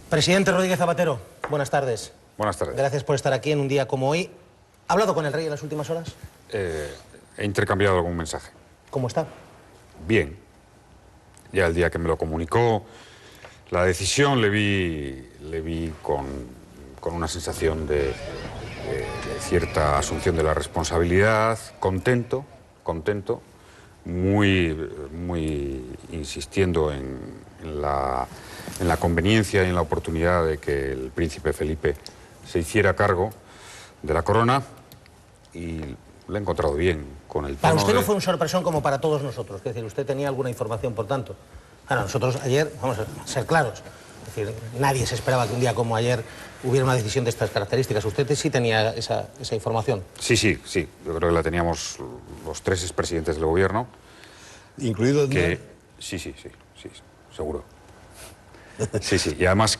Presidente Rodríguez Zapatero, buenas tardes. Buenas tardes. Gracias por estar aquí en un día como hoy. ¿Ha hablado con el rey en las últimas horas? He intercambiado algún mensaje. ¿Cómo está? Bien. Ya el día que me lo comunicó, la decisión le vi con una sensación de cierta asunción de la responsabilidad, contento, muy insistiendo en la conveniencia y en la oportunidad de que el príncipe Felipe se hiciera cargo de la corona, y lo he encontrado bien con el tono. Para usted no fue un sorpresón como para todos nosotros, es decir, usted tenía alguna información, por tanto. Claro, nosotros ayer, vamos a ser claros, es decir, nadie se esperaba que un día como ayer hubiera una decisión de estas características. ¿Usted sí tenía esa información? Sí. Yo creo que la teníamos los tres expresidentes del gobierno. ¿Incluido Aznar? Sí, seguro. Sí. Y además,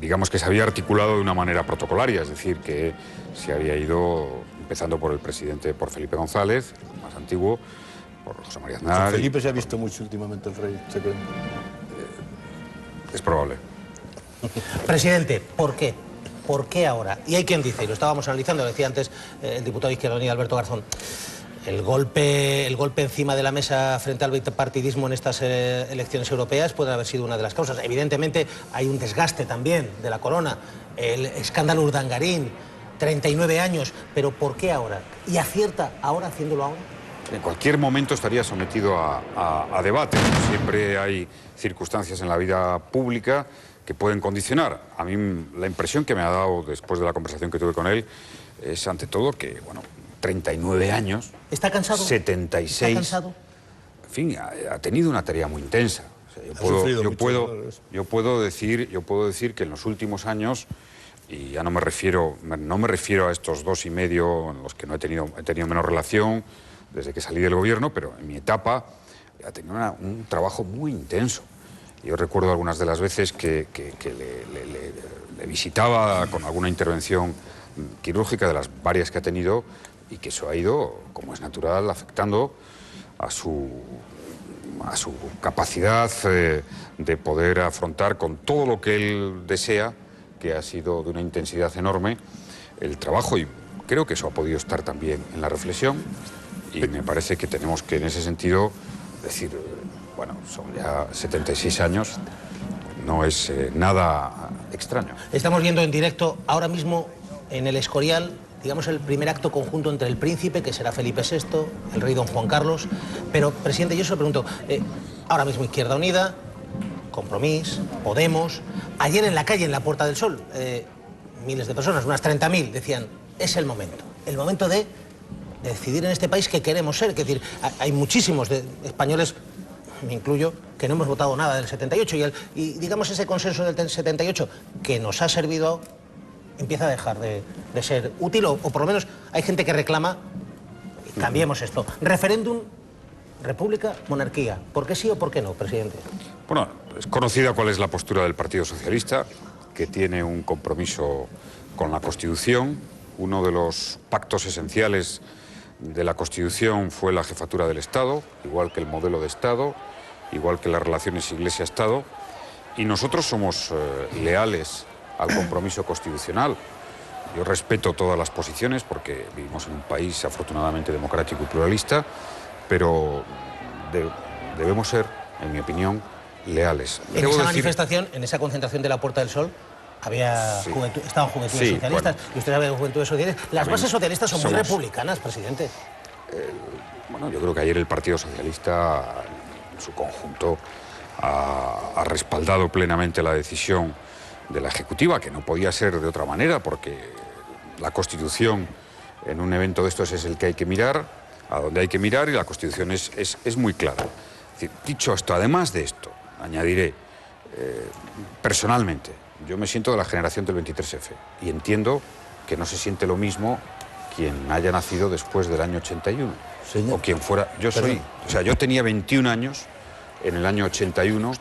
digamos que se había articulado de una manera protocolaria, es decir, que se había ido empezando por el presidente, por Felipe González, más antiguo, por José María Aznar. Felipe se ha visto mucho últimamente el rey, ¿se cree? Es probable. Presidente, ¿por qué? ¿Por qué ahora? Y hay quien dice, y lo estábamos analizando, lo decía antes el diputado de Izquierda Unida, Alberto Garzón, el golpe encima de la mesa frente al bipartidismo en estas elecciones europeas puede haber sido una de las causas. Evidentemente hay un desgaste también de la corona, el escándalo Urdangarín, 39 años, pero ¿por qué ahora? ¿Y acierta ahora haciéndolo ahora? En cualquier momento estaría sometido a debate. Siempre hay circunstancias en la vida pública que pueden condicionar. A mí la impresión que me ha dado después de la conversación que tuve con él es, ante todo, que, bueno, 39 años... ¿Está cansado? 76... ¿Está cansado? En fin, ha tenido una tarea muy intensa. O sea, yo puedo decir que en los últimos años, y ya no me refiero a estos 2 y medio en los que he tenido menos relación desde que salí del gobierno, pero en mi etapa ha tenido un trabajo muy intenso. Yo recuerdo algunas de las veces que le visitaba con alguna intervención quirúrgica, de las varias que ha tenido, y que eso ha ido, como es natural, afectando a su capacidad de poder afrontar con todo lo que él desea, que ha sido de una intensidad enorme, el trabajo, y creo que eso ha podido estar también en la reflexión, y me parece que tenemos que, en ese sentido, decir, bueno, son ya 76 años, no es nada extraño. Estamos viendo en directo ahora mismo en el Escorial, digamos, el primer acto conjunto entre el príncipe, que será Felipe VI, el rey don Juan Carlos. Pero, presidente, yo se lo pregunto, ahora mismo Izquierda Unida, Compromís, Podemos, ayer en la calle, en la Puerta del Sol, miles de personas, unas 30.000, decían, es el momento de decidir en este país qué queremos ser. Es decir, hay muchísimos españoles, me incluyo, que no hemos votado nada del 78, y digamos ese consenso del 78 que nos ha servido empieza a dejar de ser útil, o por lo menos hay gente que reclama, cambiemos esto. Referéndum, república, monarquía. ¿Por qué sí o por qué no, presidente? Bueno, es conocida cuál es la postura del Partido Socialista, que tiene un compromiso con la Constitución. Uno de los pactos esenciales de la Constitución fue la jefatura del Estado, igual que el modelo de Estado, igual que las relaciones Iglesia-Estado, y nosotros somos leales al compromiso constitucional. Yo respeto todas las posiciones porque vivimos en un país afortunadamente democrático y pluralista, pero debemos ser, en mi opinión, leales. En esa manifestación, en esa concentración de la Puerta del Sol, estaban juventudes socialistas, bueno, y usted sabe de juventudes socialistas. Las bases socialistas son muy republicanas, presidente. Bueno, yo creo que ayer el Partido Socialista, en su conjunto, ha respaldado plenamente la decisión de la Ejecutiva, que no podía ser de otra manera, porque la Constitución en un evento de estos es el que hay que mirar, a donde hay que mirar, y la Constitución es muy clara. Es decir, dicho esto, además de esto, añadiré, personalmente, yo me siento de la generación del 23F y entiendo que no se siente lo mismo quien haya nacido después del año 81. Señor, o quien fuera. Yo tenía 21 años en el año 81.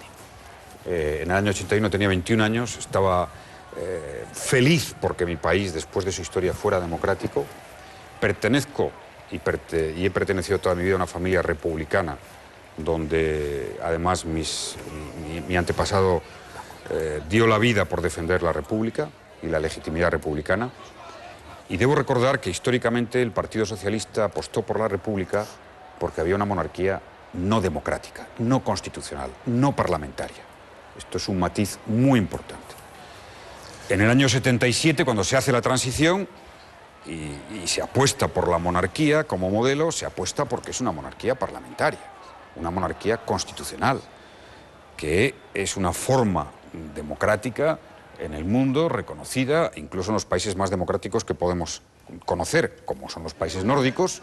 En el año 81 tenía 21 años, estaba feliz porque mi país, después de su historia, fuera democrático. Pertenezco y he pertenecido toda mi vida a una familia republicana, donde además mi antepasado dio la vida por defender la República y la legitimidad republicana. Y debo recordar que históricamente el Partido Socialista apostó por la República porque había una monarquía no democrática, no constitucional, no parlamentaria. Esto es un matiz muy importante. En el año 77, cuando se hace la transición y se apuesta por la monarquía como modelo, se apuesta porque es una monarquía parlamentaria, una monarquía constitucional, que es una forma democrática en el mundo, reconocida, incluso en los países más democráticos que podemos conocer, como son los países nórdicos,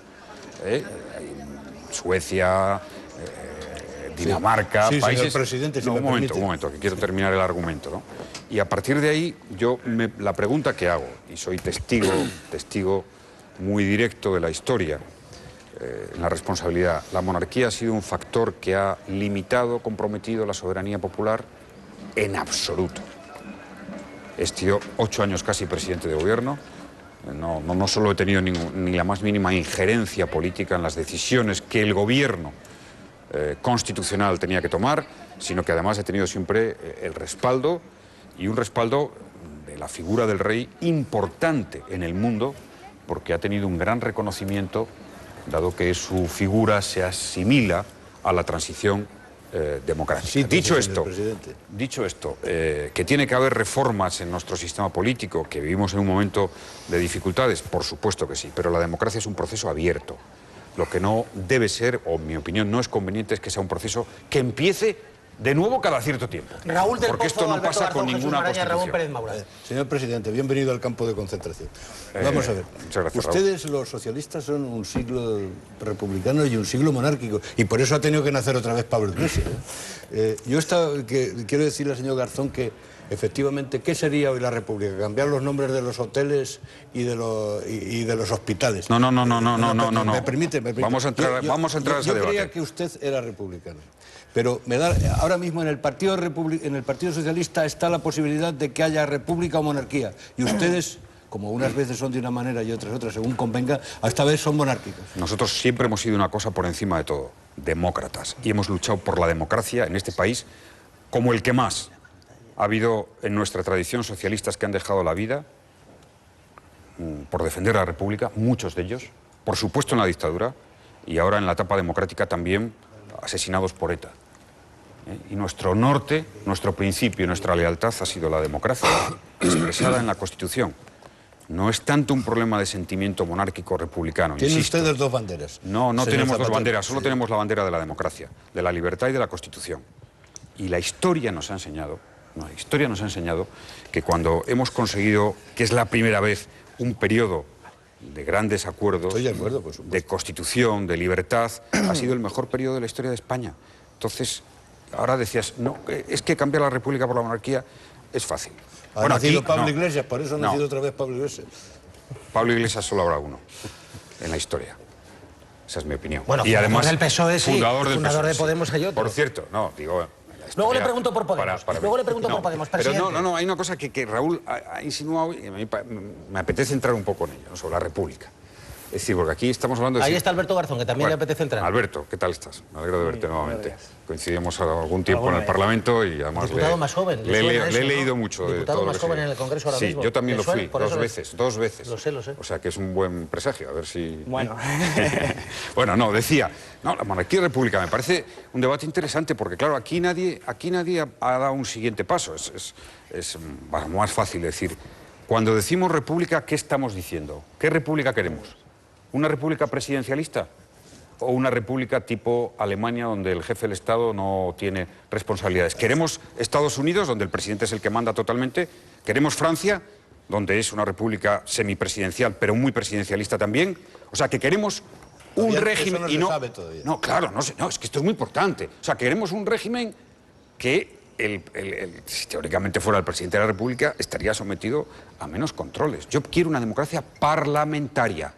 Suecia, Dinamarca, sí, países... señor presidente, si no, me un momento, permite. que quiero terminar el argumento, ¿no? Y a partir de ahí, la pregunta que hago, y soy testigo muy directo de la historia, en la responsabilidad, ¿la monarquía ha sido un factor que ha limitado, comprometido la soberanía popular? En absoluto. He sido 8 años casi presidente de gobierno. No solo he tenido ni la más mínima injerencia política en las decisiones que el gobierno constitucional tenía que tomar, sino que además he tenido siempre el respaldo, y un respaldo de la figura del rey importante en el mundo, porque ha tenido un gran reconocimiento, dado que su figura se asimila a la transición democrática. Sí, dicho esto, que tiene que haber reformas en nuestro sistema político, que vivimos en un momento de dificultades, por supuesto que sí, pero la democracia es un proceso abierto. Lo que no debe ser, o en mi opinión no es conveniente, es que sea un proceso que empiece de nuevo cada cierto tiempo. Raúl del porque Pozo, esto no Alberto pasa Garzón, con Jesús ninguna Maraña, Ramón constitución. Pérez Maura. Señor presidente, bienvenido al campo de concentración. Vamos a ver. Muchas gracias, Ustedes, los socialistas, son un siglo republicano y un siglo monárquico. Y por eso ha tenido que nacer otra vez Pablo Iglesias. Quiero decirle al señor Garzón que, efectivamente, ¿qué sería hoy la República? Cambiar los nombres de los hoteles y de los hospitales. No. Me permite. Vamos a entrar a ese Yo debate. creía que usted era republicano. Pero ahora mismo en el Partido Socialista está la posibilidad de que haya república o monarquía. Y ustedes, como unas veces son de una manera y otras, según convenga, esta vez son monárquicos. Nosotros siempre hemos sido una cosa por encima de todo, demócratas. Y hemos luchado por la democracia en este país como el que más. Ha habido en nuestra tradición socialistas que han dejado la vida por defender la República, muchos de ellos, por supuesto en la dictadura, y ahora en la etapa democrática también asesinados por ETA. Y nuestro norte, nuestro principio, nuestra lealtad ha sido la democracia, expresada en la Constitución. No es tanto un problema de sentimiento monárquico republicano. ¿Tienen insisto. ustedes dos banderas? No señor tenemos dos Zapatero? banderas, solo Sí. tenemos la bandera de la democracia, de la libertad y de la Constitución. Y la historia nos ha enseñado, que cuando hemos conseguido, que es la primera vez, un periodo de grandes acuerdos, Estoy de acuerdo, por supuesto, de constitución, de libertad, ha sido el mejor periodo de la historia de España. Entonces, ahora decías, no, es que cambiar la República por la monarquía es fácil. Ha nacido aquí, Pablo no. Iglesias, por eso ha No. nacido otra vez Pablo Iglesias. Pablo Iglesias solo habrá uno en la historia. Esa es mi opinión. Bueno, y además, del PSOE sí, fundador del fundador PSOE, de Podemos sí. hay otro. Por cierto, no, digo... Luego le pregunto por Podemos. Luego le pregunto por Podemos, Pero presidente. no, hay una cosa que Raúl ha insinuado y a mí me apetece entrar un poco en ello, ¿no? Sobre la República. Es decir, porque aquí estamos hablando de... Ahí está Alberto Garzón, que también le apetece entrar. Alberto, ¿qué tal estás? Me alegro de verte nuevamente. Coincidimos algún tiempo en el Parlamento y además Diputado más joven, le suena he eso, leído ¿no? mucho de Diputado todo lo más que joven se- en el Congreso ahora mismo. Sí, yo también ¿Le lo fui, suena? Por eso dos veces. Lo sé. O sea, que es un buen presagio, a ver si... Bueno. Bueno, no, decía, la monarquía y república me parece un debate interesante porque, claro, aquí nadie ha dado un siguiente paso. Es más fácil decir, cuando decimos república, ¿qué estamos diciendo? ¿Qué república queremos? ¿Una república presidencialista? ¿O una república tipo Alemania, donde el jefe del Estado no tiene responsabilidades? ¿Queremos Estados Unidos, donde el presidente es el que manda totalmente? ¿Queremos Francia, donde es una república semipresidencial, pero muy presidencialista también? O sea, que queremos un Todavía régimen... eso no y se no, sabe todavía. No, claro, no, es que esto es muy importante. O sea, queremos un régimen que, si teóricamente fuera el presidente de la República, estaría sometido a menos controles. Yo quiero una democracia parlamentaria,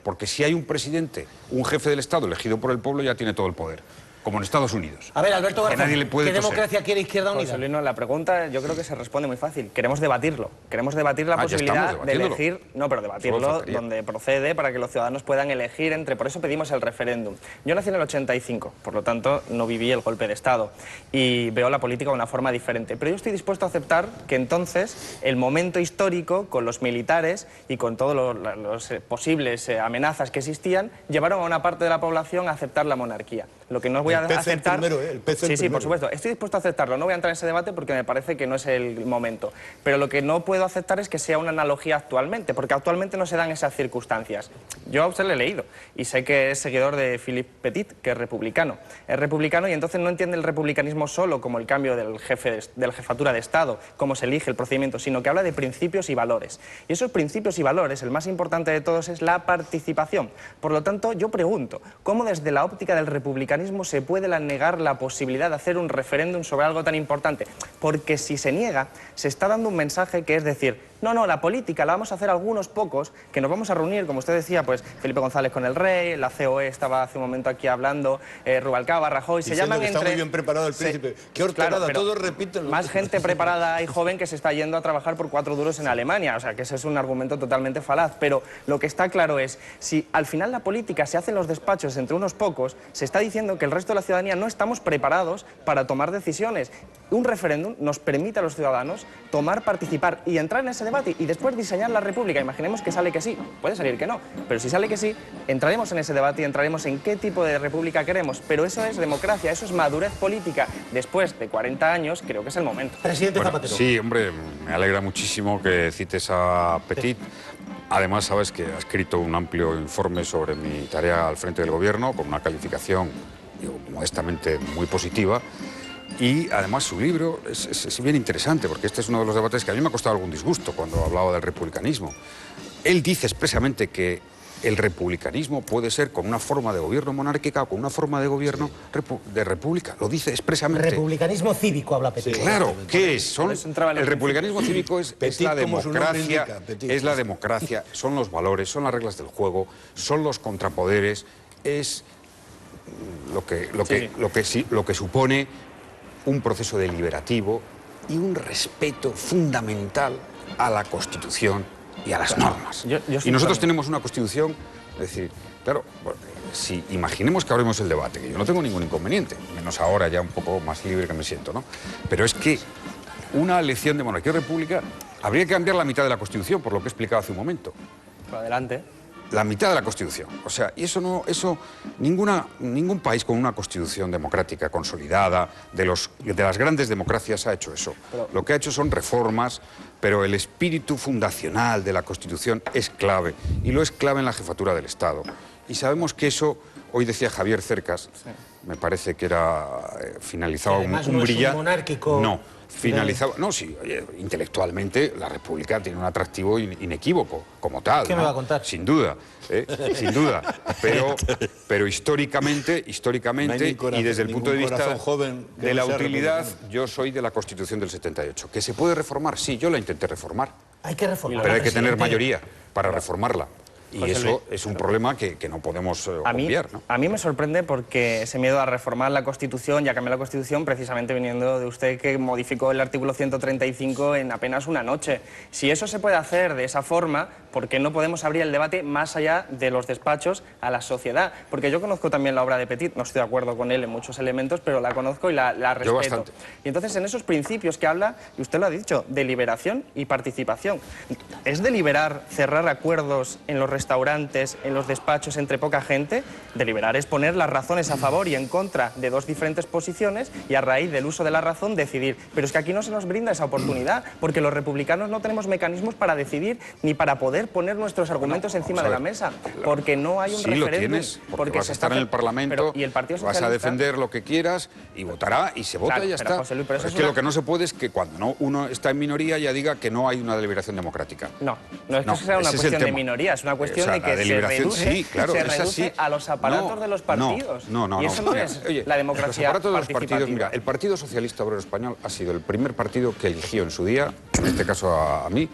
porque si hay un presidente, un jefe del Estado elegido por el pueblo, ya tiene todo el poder. como en Estados Unidos. A ver, Alberto Que Garzón, nadie le puede ¿qué toser. democracia quiere Izquierda Unida? José Luis, no, la pregunta yo creo que se responde muy fácil. Queremos debatirlo. Queremos debatir la ya posibilidad estamos de debatiéndolo. elegir, no, pero Solo debatirlo faltaría. donde procede para que los ciudadanos puedan elegir entre. Por eso pedimos el referéndum. Yo nací en el 85, por lo tanto no viví el golpe de Estado y veo la política de una forma diferente. Pero yo estoy dispuesto a aceptar que entonces el momento histórico con los militares y con todos los posibles amenazas que existían llevaron a una parte de la población a aceptar la monarquía. Lo que no voy a aceptar... El PC Sí, por supuesto. Estoy dispuesto a aceptarlo. No voy a entrar en ese debate porque me parece que no es el momento. Pero lo que no puedo aceptar es que sea una analogía actualmente, porque actualmente no se dan esas circunstancias. Yo a usted le he leído y sé que es seguidor de Philippe Petit, que es republicano. Es republicano y entonces no entiende el republicanismo solo como el cambio del de la jefatura de Estado, cómo se elige el procedimiento, sino que habla de principios y valores. Y esos principios y valores, el más importante de todos es la participación. Por lo tanto, yo pregunto, ¿cómo desde la óptica del republicanismo se puede negar la posibilidad de hacer un referéndum sobre algo tan importante? Porque si se niega, se está dando un mensaje que es decir, no, la política la vamos a hacer algunos pocos, que nos vamos a reunir, como usted decía, pues Felipe González con el rey, la COE estaba hace un momento aquí hablando, Rubalcaba, Rajoy, se llaman que entre... está muy bien preparado el príncipe. Qué horterada, pero todos repiten. más gente preparada y joven que se está yendo a trabajar por 4 duros en Alemania, o sea que ese es un argumento totalmente falaz, pero lo que está claro es, si al final la política se hace en los despachos entre unos pocos, se está diciendo que el resto de la ciudadanía no estamos preparados para tomar decisiones. Un referéndum nos permite a los ciudadanos participar y entrar en ese debate y después diseñar la república. Imaginemos que sale que sí, puede salir que no, pero si sale que sí, entraremos en ese debate y entraremos en qué tipo de república queremos. Pero eso es democracia, eso es madurez política. Después de 40 años, creo que es el momento. Presidente Bueno, Zapatero. sí, hombre, me alegra muchísimo que cites a Petit. Además, sabes que ha escrito un amplio informe sobre mi tarea al frente del gobierno, con una calificación, digo, modestamente muy positiva. Y además su libro es bien interesante, porque este es uno de los debates que a mí me ha costado algún disgusto cuando hablaba del republicanismo. Él dice expresamente que el republicanismo puede ser con una forma de gobierno monárquica o con una forma de gobierno de república. Lo dice expresamente. Republicanismo cívico, habla Petit. Sí. Claro, ¿qué es? El republicanismo cívico es la como su nombre democracia, indica, Petit. es la democracia, son los valores, son las reglas del juego, son los contrapoderes, es lo que supone un proceso deliberativo y un respeto fundamental a la Constitución y a las normas. Y nosotros tenemos una Constitución, es decir, claro, si imaginemos que abrimos el debate, que yo no tengo ningún inconveniente, menos ahora ya un poco más libre que me siento, ¿no? Pero es que una elección de monarquía o república habría que cambiar la mitad de la Constitución, por lo que he explicado hace un momento. Por adelante. La mitad de la Constitución. O sea, y ningún país con una Constitución democrática consolidada, de las grandes democracias, ha hecho eso. Lo que ha hecho son reformas, pero el espíritu fundacional de la Constitución es clave, y lo es clave en la jefatura del Estado. Y sabemos que eso, hoy decía Javier Cercas, sí, me parece que era finalizaba un brillante... monárquico. No. Finalizaba... No, sí, intelectualmente la República tiene un atractivo inequívoco, como tal. ¿Qué me va a contar? Sin duda, sin duda. Pero históricamente y desde el punto de vista de la utilidad, yo soy de la Constitución del 78. ¿Que se puede reformar? Sí, yo la intenté reformar. Hay que reformarla. Pero hay que tener mayoría para reformarla. Y eso es un problema que no podemos obviar, ¿no? A mí me sorprende porque ese miedo a reformar la Constitución y a cambiar la Constitución precisamente viniendo de usted, que modificó el artículo 135 en apenas una noche. Si eso se puede hacer de esa forma, ¿por qué no podemos abrir el debate más allá de los despachos a la sociedad? Porque yo conozco también la obra de Petit, no estoy de acuerdo con él en muchos elementos, pero la conozco y la respeto. Yo bastante. Y entonces en esos principios que habla, y usted lo ha dicho, deliberación y participación. ¿Es deliberar cerrar acuerdos en los restaurantes, en los despachos entre poca gente? Deliberar es poner las razones a favor y en contra de dos diferentes posiciones y a raíz del uso de la razón decidir. Pero es que aquí no se nos brinda esa oportunidad, porque los republicanos no tenemos mecanismos para decidir ni para poder poner nuestros argumentos encima de la mesa, porque no hay un referéndum. Sí lo tienes, porque vas a estar en el Parlamento, y el Partido Socialista, vas a defender lo que quieras y votará y se vota, claro, y ya está. José Luis, pero eso es que lo que no se puede es que cuando uno está en minoría ya diga que no hay una deliberación democrática. No es que sea una cuestión de minoría, es una cuestión de que se reduce a los aparatos de los partidos. Y eso no es la democracia los aparatos de los participativa. partidos, mira, el Partido Socialista Obrero Español ha sido el primer partido que eligió en su día, en este caso a mí,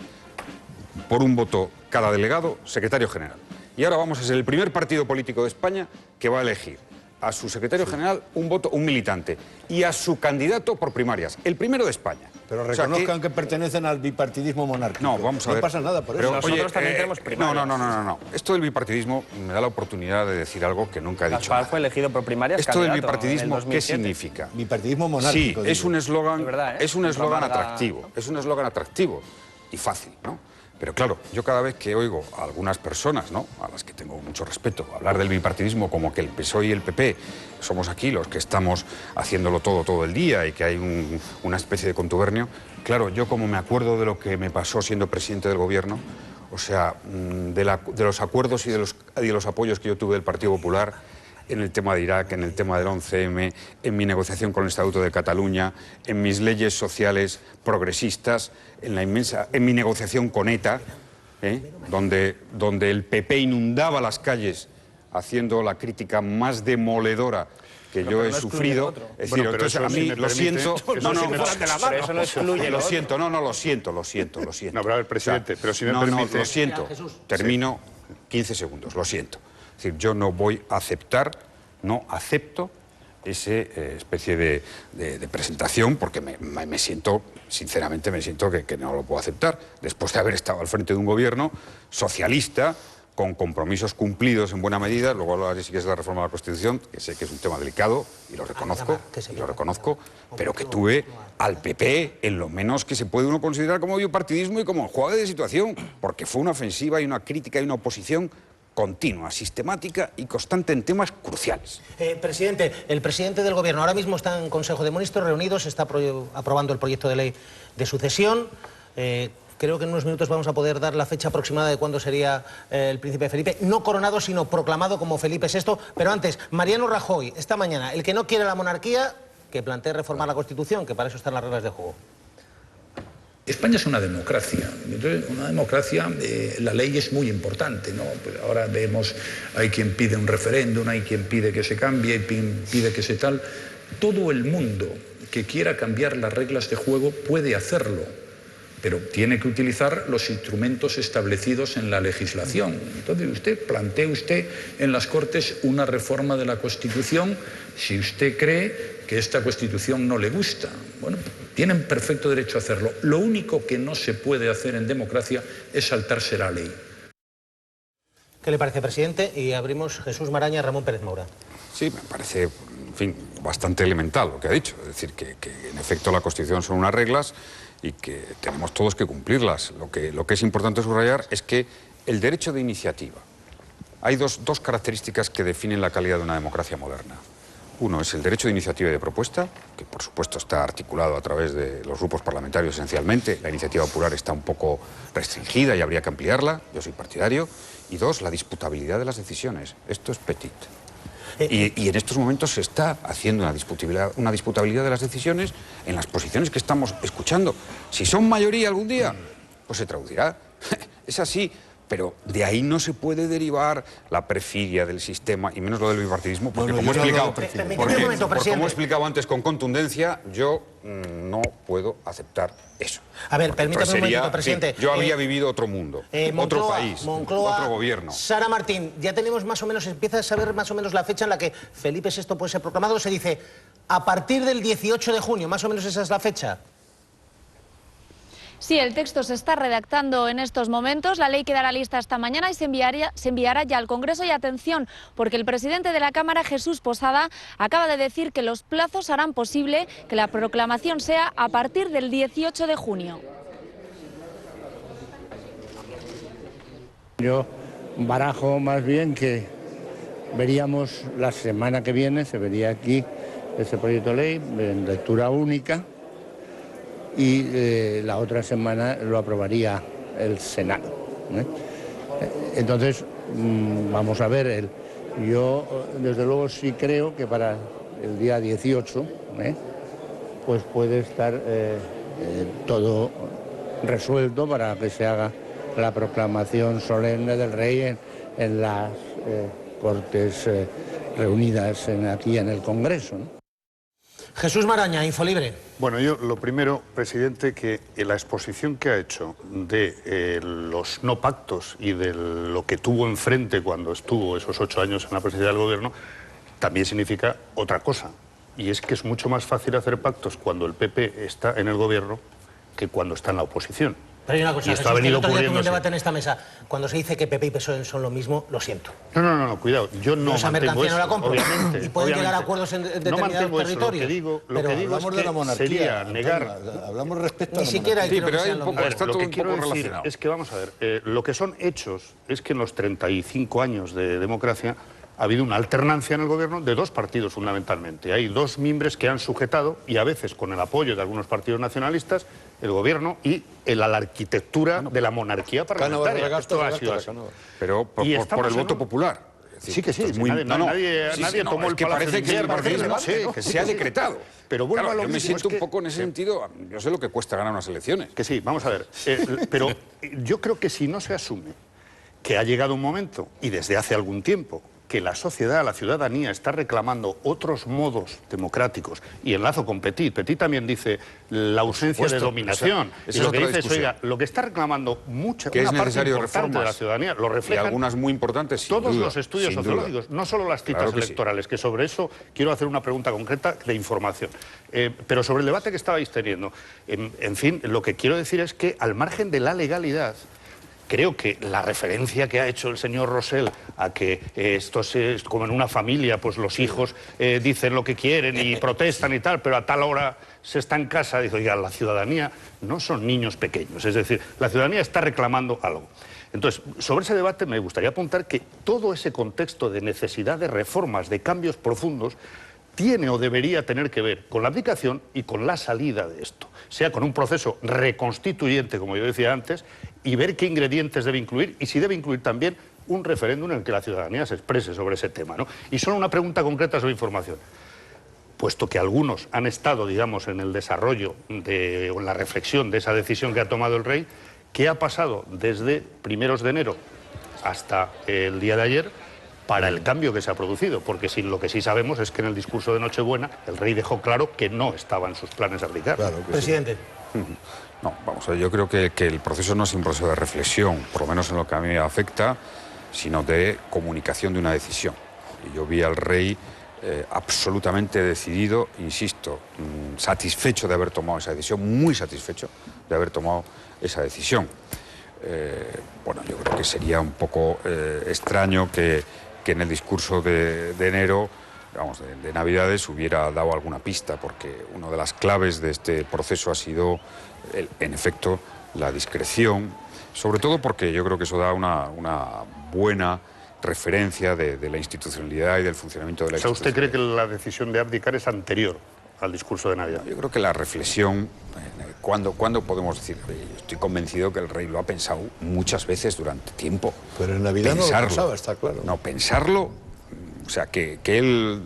por un voto cada delegado, secretario general. Y ahora vamos a ser el primer partido político de España que va a elegir a su secretario general un voto, un militante, y a su candidato por primarias, el primero de España. Pero reconozcan que pertenecen al bipartidismo monárquico. No, vamos a ver. No pasa nada por eso. Pero nosotros también tenemos primarias. No. Esto del bipartidismo me da la oportunidad de decir algo que nunca he dicho. Gaspar fue elegido por primarias. Esto del candidato bipartidismo, en el ¿qué 2007? significa? Bipartidismo Sí, monárquico. es un eslogan, De verdad, ¿eh? es un eslogan Romana- atractivo, es un eslogan atractivo y fácil, ¿no? Pero claro, yo cada vez que oigo a algunas personas, ¿no?, a las que tengo mucho respeto, hablar del bipartidismo como que el PSOE y el PP somos aquí los que estamos haciéndolo todo el día y que hay una especie de contubernio, claro, yo como me acuerdo de lo que me pasó siendo presidente del gobierno, o sea, de los acuerdos y de los apoyos que yo tuve del Partido Popular en el tema de Irak, en el tema del 11M, en mi negociación con el Estatuto de Cataluña, en mis leyes sociales progresistas, en mi negociación con ETA, donde el PP inundaba las calles haciendo la crítica más demoledora que yo he sufrido. Es decir, entonces a mí, lo siento... Eso no excluye lo siento, lo siento. No, pero a ver, presidente, pero si me permite... No, lo siento. Termino 15 segundos, lo siento. Es decir, yo no voy a aceptar, no acepto esa especie de presentación porque me siento, sinceramente me siento que no lo puedo aceptar. Después de haber estado al frente de un gobierno socialista, con compromisos cumplidos en buena medida, luego hablaré si quieres de la reforma de la Constitución, que sé que es un tema delicado y lo reconozco, pero que tuve al PP en lo menos que se puede uno considerar como bipartidismo y como enjuague de situación, porque fue una ofensiva y una crítica y una oposición continua, sistemática y constante en temas cruciales. Presidente, el presidente del Gobierno ahora mismo está en Consejo de Ministros reunidos, está aprobando el proyecto de ley de sucesión. Creo que en unos minutos vamos a poder dar la fecha aproximada de cuándo sería el príncipe Felipe, no coronado, sino proclamado como Felipe VI. Pero antes, Mariano Rajoy, esta mañana, el que no quiere la monarquía, que plantee reformar la Constitución, que para eso están las reglas de juego. España es una democracia. Entonces, una democracia, la ley es muy importante, ¿no? Pues ahora vemos, hay quien pide un referéndum, hay quien pide que se cambie, hay quien pide que se tal. Todo el mundo que quiera cambiar las reglas de juego puede hacerlo, pero tiene que utilizar los instrumentos establecidos en la legislación. Entonces, plantee usted en las Cortes una reforma de la Constitución si usted cree que esta Constitución no le gusta. Bueno, tienen perfecto derecho a hacerlo. Lo único que no se puede hacer en democracia es saltarse la ley. ¿Qué le parece, presidente? Y abrimos Jesús Maraña, Ramón Pérez Moura. Sí, me parece, en fin, bastante elemental lo que ha dicho. Es decir, que en efecto la Constitución son unas reglas y que tenemos todos que cumplirlas. Lo que es importante subrayar es que el derecho de iniciativa... Hay dos características que definen la calidad de una democracia moderna. Uno es el derecho de iniciativa y de propuesta, que por supuesto está articulado a través de los grupos parlamentarios esencialmente. La iniciativa popular está un poco restringida y habría que ampliarla, yo soy partidario. Y dos, la disputabilidad de las decisiones. Esto es petit. Y en estos momentos se está haciendo una disputabilidad de las decisiones en las posiciones que estamos escuchando. Si son mayoría algún día, pues se traducirá. Es así. Pero de ahí no se puede derivar la perfidia del sistema, y menos lo del bipartidismo, porque como he explicado antes con contundencia, yo no puedo aceptar eso. A ver, permítame un momento, presidente. Sí, yo había vivido otro mundo, otro país, Moncloa, otro gobierno. Sara Martín, ya tenemos más o menos, empieza a saber más o menos la fecha en la que Felipe VI puede ser proclamado. Se dice a partir del 18 de junio, más o menos esa es la fecha. Sí, el texto se está redactando en estos momentos, la ley quedará lista esta mañana y se enviará ya al Congreso. Y atención, porque el presidente de la Cámara, Jesús Posada, acaba de decir que los plazos harán posible que la proclamación sea a partir del 18 de junio. Yo barajo más bien que veríamos la semana que viene, se vería aquí ese proyecto de ley en lectura única, y la otra semana lo aprobaría el Senado, ¿eh? Entonces, vamos a ver, yo desde luego sí creo que para el día 18, pues puede estar todo resuelto para que se haga la proclamación solemne del rey en las Cortes reunidas aquí en el Congreso, ¿no? Jesús Maraña, Infolibre. Bueno, yo lo primero, presidente, que en la exposición que ha hecho de los no pactos y de lo que tuvo enfrente cuando estuvo esos 8 años en la presidencia del gobierno, también significa otra cosa, y es que es mucho más fácil hacer pactos cuando el PP está en el gobierno que cuando está en la oposición. Pero hay una cosa, y esto ha venido tuve un ocurriéndose. debate en esta mesa. Cuando se dice que PP y PSOE son lo mismo, lo siento. No, cuidado. Yo no esa mantengo mercancía no la eso, compro. obviamente. Y pueden llegar a obviamente. acuerdos en determinados no mantengo eso. territorios. Lo que digo es Hablamos que de la monarquía, sería negar... Antonio, hablamos respecto a Ni la siquiera monarquía. Sí, creo pero que hay sean un lo poco, mismo. está lo todo que un quiero poco decir relacionado. es que, vamos a ver, lo que son hechos es que en los 35 años de democracia ha habido una alternancia en el gobierno de dos partidos fundamentalmente. Hay dos mimbres que han sujetado, y a veces con el apoyo de algunos partidos nacionalistas, el gobierno y la arquitectura de la monarquía parlamentaria. Esto ha sido así. Pero por el voto popular. Es decir, Sí que sí, esto es muy- nadie tomó el que Palacio parece de que el Invierno, marxismo sí, que sí, se ha que sí. decretado. Pero vuelvo Claro, a lo yo me mismo, siento es un que- poco en ese sentido, yo sé lo que cuesta ganar unas elecciones. Que sí, vamos a ver. Pero yo creo que si no se asume que ha llegado un momento, y desde hace algún tiempo, que la sociedad, la ciudadanía está reclamando otros modos democráticos, y enlazo con Petit. Petit también dice la ausencia de dominación. esa Y es lo que otra dice es, discusión. oiga, lo que está reclamando Que una es parte necesario importante de la reformas. ciudadanía, lo Y reflejan algunas muy importantes, sin todos duda, los estudios sin duda. sociológicos, no solo las citas Claro que sí. electorales, que sobre eso quiero hacer una pregunta concreta de información. Pero sobre el debate que estabais teniendo, en fin, lo que quiero decir es que al margen de la legalidad, creo que la referencia que ha hecho el señor Rosell a que esto es como en una familia, pues los hijos dicen lo que quieren y protestan y tal, pero a tal hora se está en casa, dice, oiga, la ciudadanía no son niños pequeños, es decir, la ciudadanía está reclamando algo. Entonces, sobre ese debate me gustaría apuntar que todo ese contexto de necesidad de reformas, de cambios profundos, tiene o debería tener que ver con la aplicación y con la salida de esto, sea con un proceso reconstituyente, como yo decía antes, y ver qué ingredientes debe incluir y si debe incluir también un referéndum en el que la ciudadanía se exprese sobre ese tema, ¿no? Y solo una pregunta concreta sobre información. Puesto que algunos han estado, digamos, en el desarrollo o en la reflexión de esa decisión que ha tomado el rey, ¿qué ha pasado desde primeros de enero hasta el día de ayer para el cambio que se ha producido? Porque lo que sí sabemos es que en el discurso de Nochebuena el rey dejó claro que no estaba en sus planes abdicar. Claro que sí. Presidente. No, vamos a ver, yo creo que el proceso no es un proceso de reflexión, por lo menos en lo que a mí me afecta, sino de comunicación de una decisión. Y yo vi al rey absolutamente decidido, insisto, satisfecho de haber tomado esa decisión, muy satisfecho de haber tomado esa decisión. Bueno, yo creo que sería un poco extraño que en el discurso de enero, vamos, de Navidades, hubiera dado alguna pista, porque una de las claves de este proceso ha sido, en efecto, la discreción, sobre todo porque yo creo que eso da una buena referencia de la institucionalidad y del funcionamiento de la institución. ¿Usted cree que la decisión de abdicar es anterior al discurso de Navidad? Yo creo que la reflexión, ¿cuándo podemos decir? Yo estoy convencido que el rey lo ha pensado muchas veces durante tiempo. Pero en Navidad no lo pensaba, está claro. No, pensarlo, o sea, que él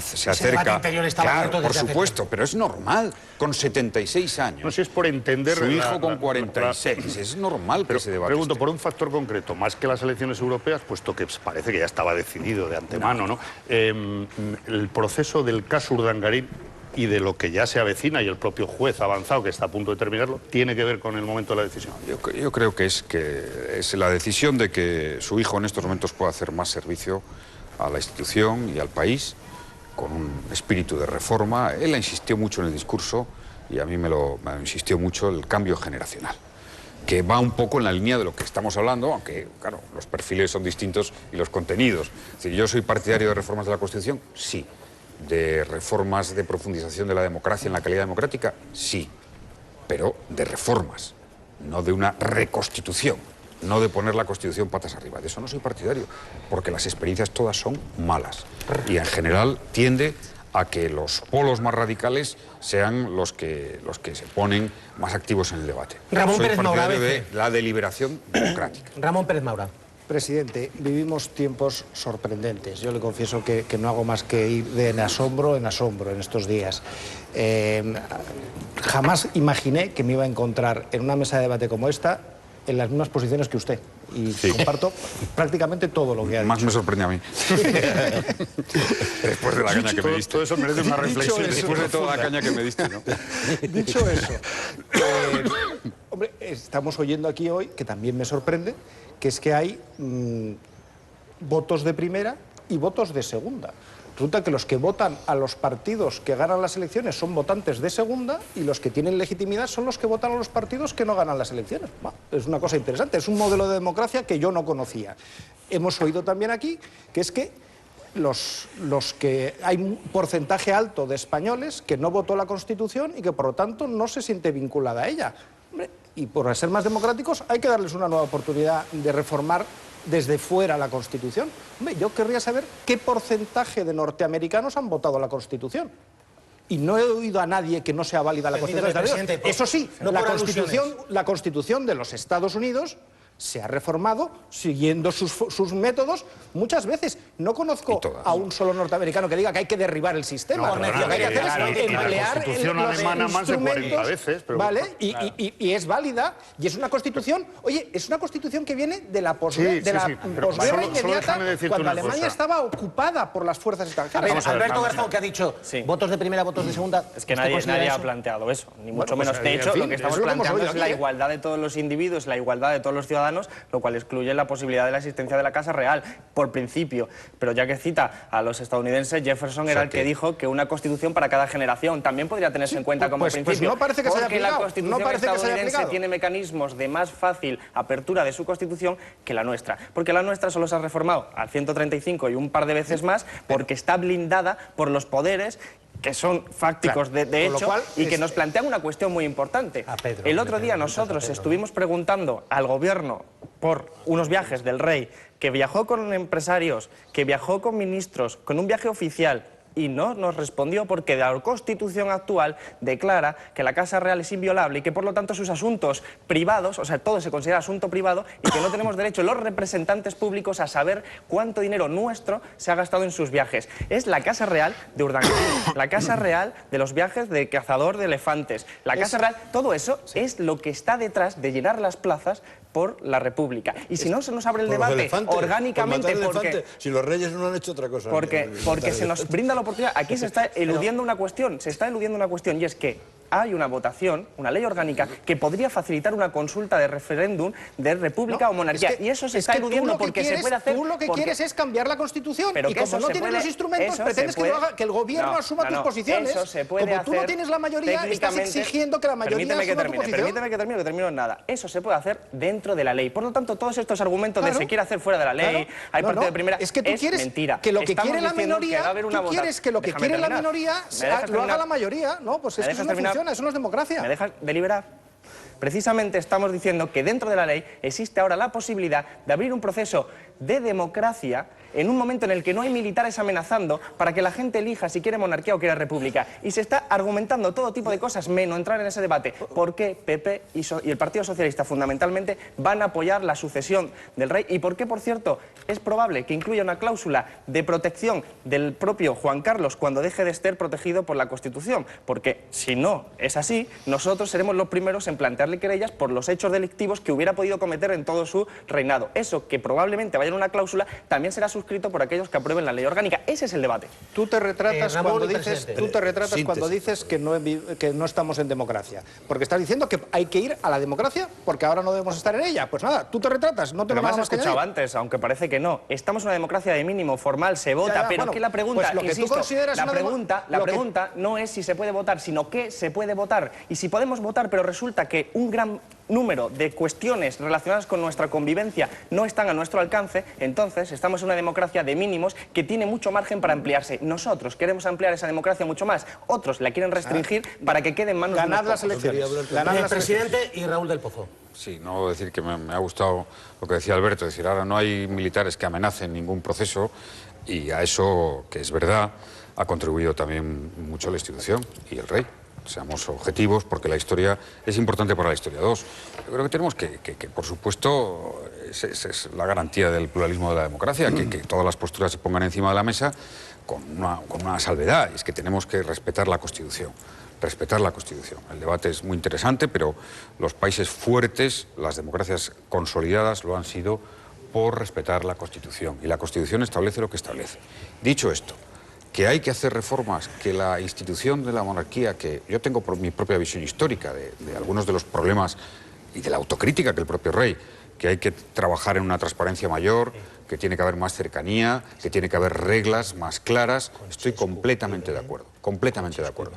se Ese debate acerca... interior estaba Claro, abierto por desde hace supuesto, pero es normal, con 76 años. No sé si es por entender... Su hijo con 46, es normal que ese debate Pregunto, esté. por un factor concreto, más que las elecciones europeas, puesto que parece que ya estaba decidido de antemano, ¿no? El proceso del caso Urdangarín y de lo que ya se avecina y el propio juez ha avanzado, que está a punto de terminarlo, ¿tiene que ver con el momento de la decisión? Yo creo que es la decisión de que su hijo en estos momentos pueda hacer más servicio a la institución y al país, con un espíritu de reforma. Él insistió mucho en el discurso y a mí me insistió mucho el cambio generacional, que va un poco en la línea de lo que estamos hablando, aunque, claro, los perfiles son distintos y los contenidos. Es decir, ¿yo soy partidario de reformas de la Constitución? Sí. ¿De reformas de profundización de la democracia en la calidad democrática? Sí. Pero de reformas, no de una reconstitución, no de poner la Constitución patas arriba. De eso no soy partidario, porque las experiencias todas son malas. Y en general tiende a que los polos más radicales sean los que se ponen más activos en el debate. Ramón Soy Pérez Maura, partidario de ABC. la deliberación democrática. Ramón Pérez Maura. Presidente, vivimos tiempos sorprendentes. Yo le confieso que no hago más que ir de en asombro en estos días. Jamás imaginé que me iba a encontrar en una mesa de debate como esta en las mismas posiciones que usted. Y Sí. comparto prácticamente todo lo que ha dicho. Más me sorprende a mí. Después de la caña que me diste. Todo eso merece una reflexión. eso, Después de toda la caña que me diste, ¿no? Dicho eso, hombre, estamos oyendo aquí hoy, que también me sorprende, que es que hay votos de primera y votos de segunda. resulta que los que votan a los partidos que ganan las elecciones son votantes de segunda y los que tienen legitimidad son los que votan a los partidos que no ganan las elecciones. Es una cosa interesante, es un modelo de democracia que yo no conocía. Hemos oído también aquí que es que hay un porcentaje alto de españoles que no votó la Constitución y que por lo tanto no se siente vinculada a ella. Hombre, y por ser más democráticos hay que darles una nueva oportunidad de reformar desde fuera la Constitución. Hombre, yo querría saber qué porcentaje de norteamericanos han votado la Constitución. Y no he oído a nadie que no sea válida la Constitución. Eso sí, la Constitución de los Estados Unidos se ha reformado siguiendo sus métodos muchas veces. No conozco a un solo norteamericano que diga que hay que derribar el sistema. Lo que hay que hacer es emplear la Constitución alemana más de 40 veces. Pero ¿vale? Y es válida. Y es una Constitución, oye, es una Constitución que viene de la posguerra inmediata, cuando Alemania estaba ocupada por las fuerzas extranjeras. Alberto Garzón, que ha dicho votos de primera, votos de segunda. Es que nadie ha planteado eso, ni mucho menos. De hecho, lo que estamos planteando es la igualdad de todos los individuos, la igualdad de todos los ciudadanos, lo cual excluye la posibilidad de la existencia de la Casa Real, por principio. Pero ya que cita a los estadounidenses, Jefferson era el que dijo que una constitución para cada generación también podría tenerse en cuenta como principio. Pues no parece que se haya aplicado. Porque la constitución estadounidense tiene mecanismos de más fácil apertura de su constitución que la nuestra. Porque la nuestra solo se ha reformado al 135 y un par de veces más porque está blindada por los poderes que son fácticos de hecho y que nos plantean una cuestión muy importante. El otro día nosotros estuvimos preguntando al gobierno por unos viajes del rey, que viajó con empresarios, que viajó con ministros, con un viaje oficial, y no nos respondió porque la Constitución actual declara que la Casa Real es inviolable y que por lo tanto sus asuntos privados, o sea, todo se considera asunto privado y que no tenemos derecho los representantes públicos a saber cuánto dinero nuestro se ha gastado en sus viajes. Es la Casa Real de Urdangarín, la Casa Real de los viajes de cazador de elefantes, la Casa Real, todo eso es lo que está detrás de llenar las plazas por la República. Y si no se nos abre el debate orgánicamente, porque si los reyes no han hecho otra cosa, porque se nos brinda la oportunidad. Aquí se está eludiendo una cuestión, y es que hay una votación, una ley orgánica, que podría facilitar una consulta de referéndum de república o monarquía. Y eso se está eludiendo porque se puede hacer. Tú lo que quieres es cambiar la Constitución, y como no tienes los instrumentos, pretendes que el gobierno asuma tus posiciones. Eso se puede hacer. Como tú no tienes la mayoría, estás exigiendo que la mayoría asuma tu posición. Permíteme que termine en nada. Eso se puede hacer dentro de la ley. Por lo tanto, todos estos argumentos de se quiere hacer fuera de la ley, hay partido de primera, es que tú quieres mentira. Que lo que quiere la minoría, tú quieres que lo que quiere la minoría lo haga la mayoría. No, pues es que eso no funciona, eso no es democracia. ¿Me dejas deliberar? Precisamente estamos diciendo que dentro de la ley existe ahora la posibilidad de abrir un proceso de democracia en un momento en el que no hay militares amenazando para que la gente elija si quiere monarquía o quiere república. Y se está argumentando todo tipo de cosas menos entrar en ese debate. ¿Por qué PP y el Partido Socialista fundamentalmente van a apoyar la sucesión del rey? ¿Y por qué, por cierto, es probable que incluya una cláusula de protección del propio Juan Carlos cuando deje de estar protegido por la Constitución? Porque si no es así, nosotros seremos los primeros en plantearle querellas por los hechos delictivos que hubiera podido cometer en todo su reinado. Eso, que probablemente vaya en una cláusula, también será suscrito por aquellos que aprueben la ley orgánica. Ese es el debate. Tú te retratas cuando dices que no estamos en democracia. Porque estás diciendo que hay que ir a la democracia porque ahora no debemos estar en ella. Pues nada, tú te retratas, no tengo nada más que añadir. Pero me has escuchado antes, aunque parece que no. Estamos en una democracia de mínimo, formal, se vota, pero bueno, que la pregunta, pues lo que insisto, tú consideras la pregunta no es si se puede votar, sino qué se puede votar. Y si podemos votar, pero resulta que un gran número de cuestiones relacionadas con nuestra convivencia no están a nuestro alcance, entonces estamos en una democracia de mínimos que tiene mucho margen para ampliarse. Nosotros queremos ampliar esa democracia mucho más, otros la quieren restringir para que quede en manos de unos las elecciones. El presidente y Raúl del Pozo. Sí, no decir que me ha gustado lo que decía Alberto, es decir, ahora no hay militares que amenacen ningún proceso y a eso, que es verdad, ha contribuido también mucho la institución y el rey. Seamos objetivos, porque la historia es importante para la historia. Dos, yo creo que tenemos que por supuesto, es la garantía del pluralismo de la democracia, que todas las posturas se pongan encima de la mesa con una salvedad, y es que tenemos que respetar la Constitución. Respetar la Constitución. El debate es muy interesante, pero los países fuertes, las democracias consolidadas, lo han sido por respetar la Constitución. Y la Constitución establece lo que establece. Dicho esto, que hay que hacer reformas, que la institución de la monarquía, que yo tengo por mi propia visión histórica de algunos de los problemas y de la autocrítica que el propio rey, que hay que trabajar en una transparencia mayor, que tiene que haber más cercanía, que tiene que haber reglas más claras. Estoy completamente de acuerdo, completamente de acuerdo.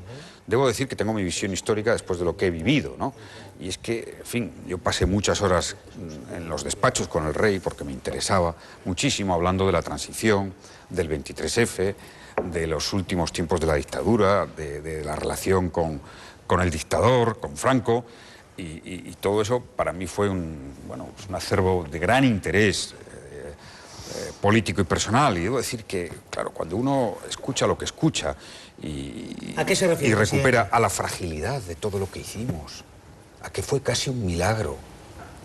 Debo decir que tengo mi visión histórica después de lo que he vivido, ¿no? Y es que, en fin, yo pasé muchas horas en los despachos con el rey porque me interesaba muchísimo, hablando de la transición, del 23F, de los últimos tiempos de la dictadura, de la relación con el dictador, con Franco, y todo eso para mí fue un acervo de gran interés político y personal. Y debo decir que, claro, cuando uno escucha lo que escucha ¿A qué se refiere, y recupera presidente? a la fragilidad de todo lo que hicimos, a que fue casi un milagro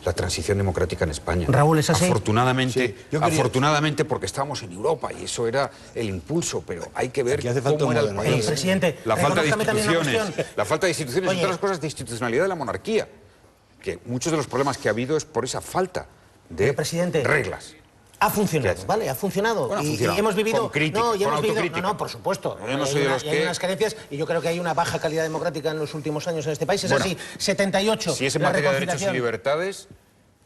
la transición democrática en España. Raúl, ¿es así? Afortunadamente, Sí, afortunadamente porque estábamos en Europa y eso era el impulso, pero hay que ver Aquí hace falta cómo era el moderación. país. Pero, presidente, La falta de reconózcame también una instituciones, cuestión. la falta de instituciones, Oye. entre otras cosas, de institucionalidad de la monarquía, que muchos de los problemas que ha habido es por esa falta de Pero, presidente, reglas. Ha funcionado, ¿Qué? ¿vale? Ha funcionado. Bueno, ha Y funcionado. hemos vivido... Con crítica, no, y con hemos vivido... autocrítica. No, por supuesto. Yo no soy de los Hay que... unas carencias y yo creo que hay una baja calidad democrática en los últimos años en este país. Es Bueno, así, 78. Si es en la materia de derechos y reconciliación. libertades...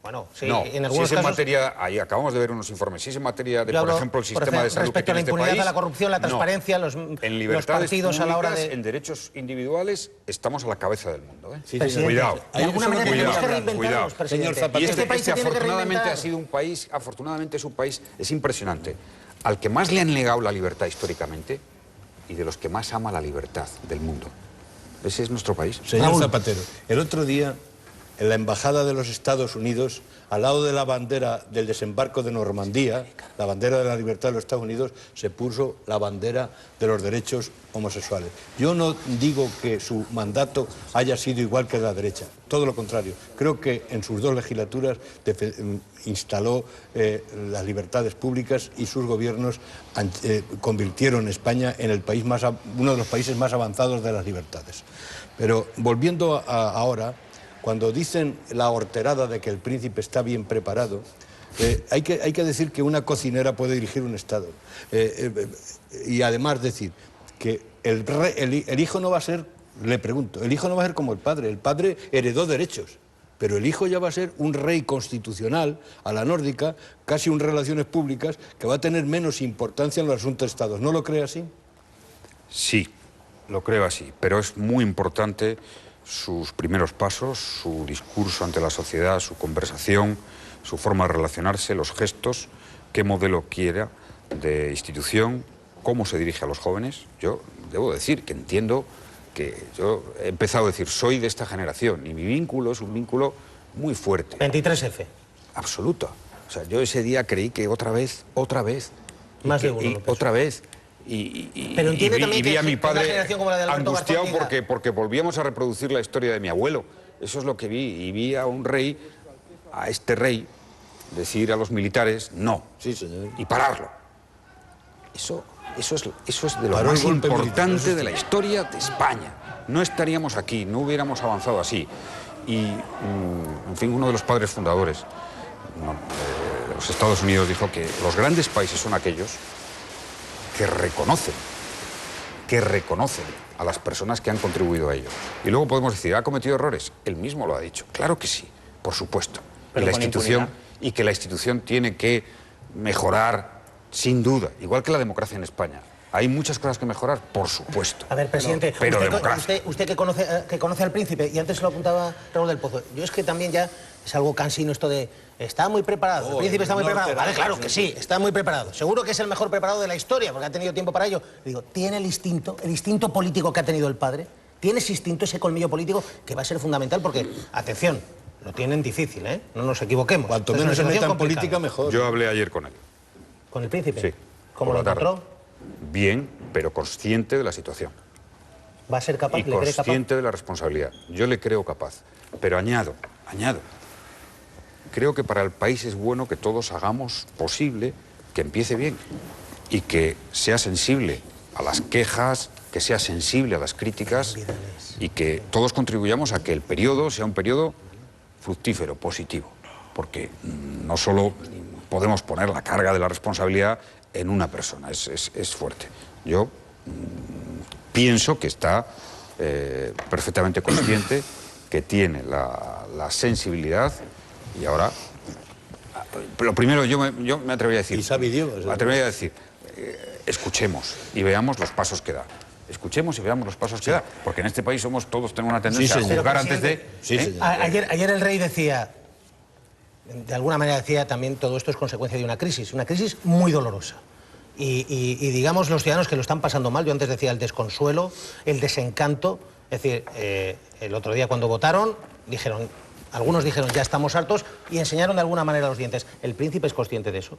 Bueno, sí, no, en si algunos es en casos... materia, ahí acabamos de ver unos informes, si es en materia de, Yo por hablo, ejemplo, el por sistema de salud que respecto a tiene la este impunidad, país, a la corrupción, la no. transparencia, En los libertades partidos a la hora públicas, de... en derechos individuales, estamos a la cabeza del mundo. Sí, Presidente, Cuidado. de alguna manera tenemos que Cuidado. reinventarnos, presidente. Señor Zapatero. Y este país se tiene que afortunadamente reinventar. ha sido un país, afortunadamente es un país, es impresionante, al que más le han negado la libertad históricamente y de los que más ama la libertad del mundo. Ese es nuestro país. Señor Raúl. Zapatero, el otro día, en la Embajada de los Estados Unidos, al lado de la bandera del desembarco de Normandía, la bandera de la libertad de los Estados Unidos, se puso la bandera de los derechos homosexuales. Yo no digo que su mandato haya sido igual que la derecha, todo lo contrario. Creo que en sus dos legislaturas instaló las libertades públicas y sus gobiernos convirtieron España en uno de los países más avanzados de las libertades. Pero volviendo ahora, cuando dicen la horterada de que el príncipe está bien preparado, hay que decir que una cocinera puede dirigir un Estado. Y además decir que el hijo no va a ser, le pregunto, el hijo no va a ser como el padre heredó derechos, pero el hijo ya va a ser un rey constitucional a la nórdica, casi un relaciones públicas, que va a tener menos importancia en los asuntos de Estado. ¿No lo cree así? Sí, lo creo así, pero es muy importante sus primeros pasos, su discurso ante la sociedad, su conversación, su forma de relacionarse, los gestos, qué modelo quiera de institución, cómo se dirige a los jóvenes. Yo debo decir que entiendo que yo he empezado a decir, soy de esta generación y mi vínculo es un vínculo muy fuerte. 23F. Absoluto. O sea, yo ese día creí que otra vez, Más de uno, López. otra vez. Pero entiende también vi que a mi una padre generación como la de Alberto angustiado Garzón diga- porque volvíamos a reproducir la historia de mi abuelo. Eso es lo que vi. Y vi a un rey, a este rey, decir a los militares no. Sí, señor. Y pararlo. Eso es de lo Paró el más golpe importante militar. de la historia de España. No estaríamos aquí, no hubiéramos avanzado así. Y, en fin, uno de los padres fundadores de los Estados Unidos dijo que los grandes países son aquellos que reconocen a las personas que han contribuido a ello. Y luego podemos decir, ¿ha cometido errores? Él mismo lo ha dicho. Claro que sí, por supuesto. Pero con impunidad. Y que la institución tiene que mejorar, sin duda, igual que la democracia en España. Hay muchas cosas que mejorar, por supuesto. A ver, presidente, Pero democracia. usted que conoce al príncipe, y antes lo apuntaba Raúl del Pozo, yo es que también ya es algo cansino esto de, está muy preparado, el príncipe está muy preparado. Vale, claro que sí, está muy preparado. Seguro que es el mejor preparado de la historia, porque ha tenido tiempo para ello. Digo, ¿tiene el instinto político que ha tenido el padre? ¿Tiene ese instinto, ese colmillo político que va a ser fundamental? Porque, atención, lo tienen difícil, ¿eh? No nos equivoquemos. Cuanto Es una menos se situación meta en complicada. política, mejor. Yo hablé ayer con él. ¿Con el príncipe? Sí. ¿Cómo por lo la tarde. encontró? Bien, pero consciente de la situación. ¿Va a ser capaz? Y ¿Le cree capaz? consciente de la responsabilidad. Yo le creo capaz. Pero añado, creo que para el país es bueno que todos hagamos posible que empiece bien y que sea sensible a las quejas, que sea sensible a las críticas y que todos contribuyamos a que el periodo sea un periodo fructífero, positivo. Porque no solo podemos poner la carga de la responsabilidad en una persona, es fuerte. Yo pienso que está perfectamente consciente, que tiene la sensibilidad y ahora Lo primero, yo me atrevería a decir... Y sabe idiomas. Me atrevería a decir, escuchemos y veamos los pasos que da. Escuchemos y veamos los pasos que da. Porque en este país todos tenemos una tendencia a juzgar antes de... Sí, señor. Ayer el rey decía, de alguna manera decía también, todo esto es consecuencia de una crisis muy dolorosa. Y digamos, los ciudadanos que lo están pasando mal, yo antes decía el desconsuelo, el desencanto, es decir, el otro día cuando votaron, algunos dijeron ya estamos hartos y enseñaron de alguna manera los dientes. ¿El príncipe es consciente de eso?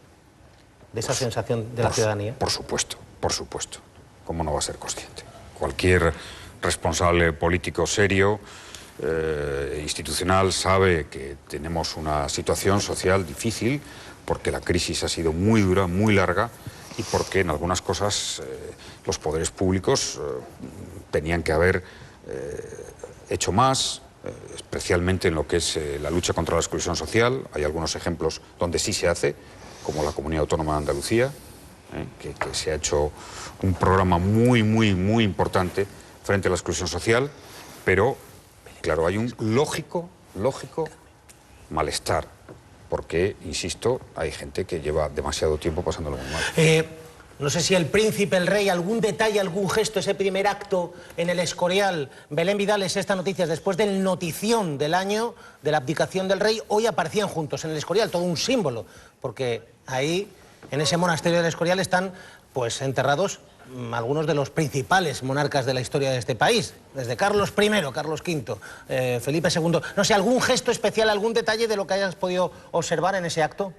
¿De esa sensación de la ciudadanía? Por supuesto, por supuesto. ¿Cómo no va a ser consciente? Cualquier responsable político serio, institucional, sabe que tenemos una situación social difícil porque la crisis ha sido muy dura, muy larga y porque en algunas cosas los poderes públicos tenían que haber hecho más, especialmente en lo que es la lucha contra la exclusión social. Hay algunos ejemplos donde sí se hace, como la Comunidad Autónoma de Andalucía, que se ha hecho un programa muy importante frente a la exclusión social, pero, claro, hay un lógico malestar, porque, insisto, hay gente que lleva demasiado tiempo pasándolo muy mal. No sé si el príncipe, el rey, algún detalle, algún gesto, ese primer acto en el Escorial. Belén Vidales, esta noticia, después del notición del año de la abdicación del rey, hoy aparecían juntos en el Escorial, todo un símbolo, porque ahí, en ese monasterio del Escorial, están pues enterrados algunos de los principales monarcas de la historia de este país, desde Carlos I, Carlos V, Felipe II. No sé, algún gesto especial, algún detalle de lo que hayas podido observar en ese acto.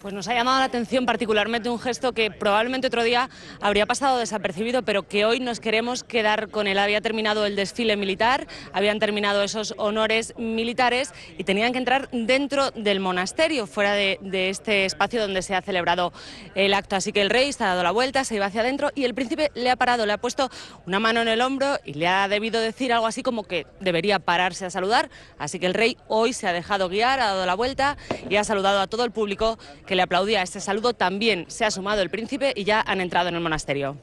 Pues nos ha llamado la atención particularmente un gesto que probablemente otro día habría pasado desapercibido, pero que hoy nos queremos quedar con él. Había terminado el desfile militar, habían terminado esos honores militares y tenían que entrar dentro del monasterio, fuera de este espacio donde se ha celebrado el acto. Así que el rey se ha dado la vuelta, se iba hacia adentro y el príncipe le ha parado, le ha puesto una mano en el hombro y le ha debido decir algo así como que debería pararse a saludar. Así que el rey hoy se ha dejado guiar, ha dado la vuelta y ha saludado a todo el público que le aplaudía. A este saludo también se ha sumado el príncipe y ya han entrado en el monasterio.